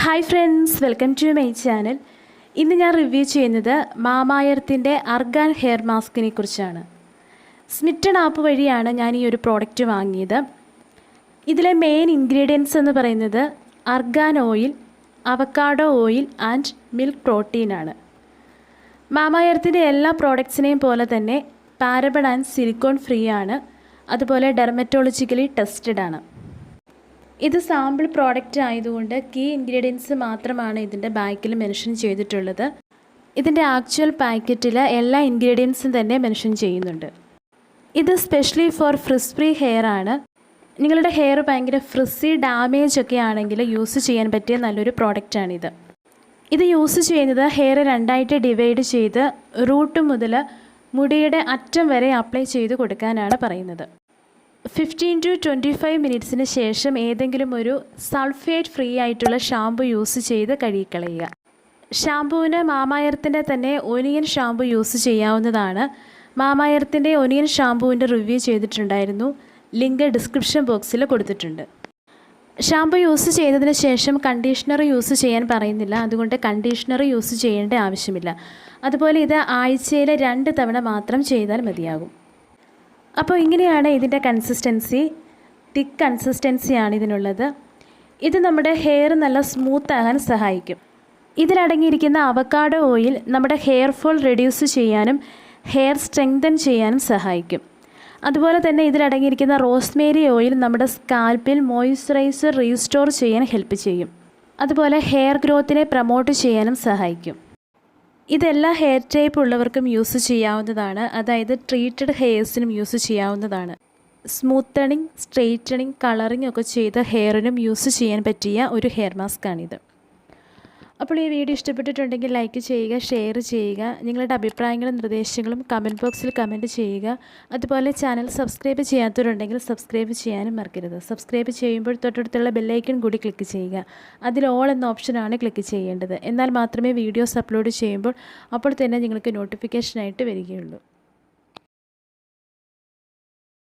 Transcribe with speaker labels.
Speaker 1: Hi friends, welcome to my channel. ഇന്ന് ഞാൻ review ചെയ്യുന്നത് മാമായർത്തിൻ്റെ അർഗാൻ ഹെയർ മാസ്കിനെ കുറിച്ചാണ്. സ്മിറ്റൺ ആപ്പ് വഴിയാണ് ഞാൻ ഈ ഒരു പ്രോഡക്റ്റ് വാങ്ങിയത്. ഇതിലെ മെയിൻ ഇൻഗ്രീഡിയൻസ് എന്ന് പറയുന്നത് argan oil, avocado oil and milk പ്രോട്ടീനാണ്. മാമായർത്തിൻ്റെ എല്ലാ പ്രോഡക്ട്സിനെയും പോലെ തന്നെ പാരബൺ ആൻഡ് സിലിക്കോൺ ഫ്രീ ആണ്. അതുപോലെ ഡെർമറ്റോളജിക്കലി ടെസ്റ്റഡ് ആണ്. ഇത് സാമ്പിൾ പ്രോഡക്റ്റ് ആയതുകൊണ്ട് കീ ഇൻഗ്രീഡിയൻസ് മാത്രമാണ് ഇതിൻ്റെ ബാക്കിൽ മെൻഷൻ ചെയ്തിട്ടുള്ളത്. ഇതിൻ്റെ ആക്ച്വൽ പാക്കറ്റിൽ എല്ലാ ഇൻഗ്രീഡിയൻസും തന്നെ മെൻഷൻ ചെയ്യുന്നുണ്ട്. ഇത് specially for frizz free hair ആണ്. നിങ്ങളുടെ ഹെയർ ഭയങ്കര ഫ്രിസി ഡാമേജ് ഒക്കെ ആണെങ്കിൽ യൂസ് ചെയ്യാൻ പറ്റിയ നല്ലൊരു പ്രോഡക്റ്റാണിത്. ഇത് യൂസ് ചെയ്യുന്നത് ഹെയർ രണ്ടായിട്ട് ഡിവൈഡ് ചെയ്ത് റൂട്ട് മുതൽ മുടിയുടെ അറ്റം വരെ അപ്ലൈ ചെയ്ത് കൊടുക്കാനാണ് പറയുന്നത്. 15 to 25 മിനിറ്റ്സിന് ശേഷം ഏതെങ്കിലും ഒരു സൾഫേറ്റ് ഫ്രീ ആയിട്ടുള്ള ഷാമ്പു യൂസ് ചെയ്ത് കഴുകിക്കളയുക. ഷാമ്പുവിന് മാമായർത്തിൻ്റെ തന്നെ ഒനിയൻ ഷാമ്പു യൂസ് ചെയ്യാവുന്നതാണ്. മാമായർത്തിൻ്റെ ഒനിയൻ ഷാമ്പുവിൻ്റെ റിവ്യൂ ചെയ്തിട്ടുണ്ടായിരുന്നു. ലിങ്ക് ഡിസ്ക്രിപ്ഷൻ ബോക്സിൽ കൊടുത്തിട്ടുണ്ട്. ഷാമ്പു യൂസ് ചെയ്തതിന് ശേഷം കണ്ടീഷണർ യൂസ് ചെയ്യാൻ പറയുന്നില്ല, അതുകൊണ്ട് കണ്ടീഷണർ യൂസ് ചെയ്യേണ്ട ആവശ്യമില്ല. അതുപോലെ ഇത് ആഴ്ചയിൽ 2 തവണ മാത്രം ചെയ്താൽ മതിയാകും. അപ്പോൾ ഇങ്ങനെയാണ് ഇതിൻ്റെ കൺസിസ്റ്റൻസി. തിക്ക് കൺസിസ്റ്റൻസിയാണ് ഇതിനുള്ളത്. ഇത് നമ്മുടെ ഹെയർ നല്ല സ്മൂത്ത് ആകാൻ സഹായിക്കും. ഇതിലടങ്ങിയിരിക്കുന്ന അവക്കാഡോ ഓയിൽ നമ്മുടെ ഹെയർ ഫോൾ റെഡ്യൂസ് ചെയ്യാനും ഹെയർ സ്ട്രെങ്തൻ ചെയ്യാനും സഹായിക്കും. അതുപോലെ തന്നെ ഇതിലടങ്ങിയിരിക്കുന്ന റോസ്മേരി ഓയിൽ നമ്മുടെ സ്കാൽപ്പിൽ മോയ്സ്ചറൈസർ റീസ്റ്റോർ ചെയ്യാൻ ഹെൽപ്പ് ചെയ്യും. അതുപോലെ ഹെയർ ഗ്രോത്തിനെ പ്രൊമോട്ട് ചെയ്യാനും സഹായിക്കും. ഇതെല്ലാ ഹെയർ ടൈപ്പ് ഉള്ളവർക്കും യൂസ് ചെയ്യാവുന്നതാണ്. അതായത് ട്രീറ്റഡ് ഹെയർസിനും യൂസ് ചെയ്യാവുന്നതാണ്. സ്മൂത്തണിങ്, സ്ട്രെയിറ്റണിങ്, കളറിങ് ഒക്കെ ചെയ്ത ഹെയറിനും യൂസ് ചെയ്യാൻ പറ്റിയ ഒരു ഹെയർ മാസ്കാണിത്. അപ്പോൾ ഈ വീഡിയോ ഇഷ്ടപ്പെട്ടിട്ടുണ്ടെങ്കിൽ ലൈക്ക് ചെയ്യുക, ഷെയർ ചെയ്യുക. നിങ്ങളുടെ അഭിപ്രായങ്ങളും നിർദ്ദേശങ്ങളും കമൻറ്റ് ബോക്സിൽ കമൻറ്റ് ചെയ്യുക. അതുപോലെ ചാനൽ സബ്സ്ക്രൈബ് ചെയ്യാത്തവരുണ്ടെങ്കിൽ സബ്സ്ക്രൈബ് ചെയ്യാനും മറക്കരുത്. സബ്സ്ക്രൈബ് ചെയ്യുമ്പോൾ തൊട്ടടുത്തുള്ള ബെല്ലൈക്കൺ കൂടി ക്ലിക്ക് ചെയ്യുക. അതിൽ ഓൾ എന്ന ഓപ്ഷനാണ് ക്ലിക്ക് ചെയ്യേണ്ടത്. എന്നാൽ മാത്രമേ വീഡിയോസ് അപ്ലോഡ് ചെയ്യുമ്പോൾ അപ്പോൾ തന്നെ നിങ്ങൾക്ക് നോട്ടിഫിക്കേഷനായിട്ട് വരികയുള്ളൂ.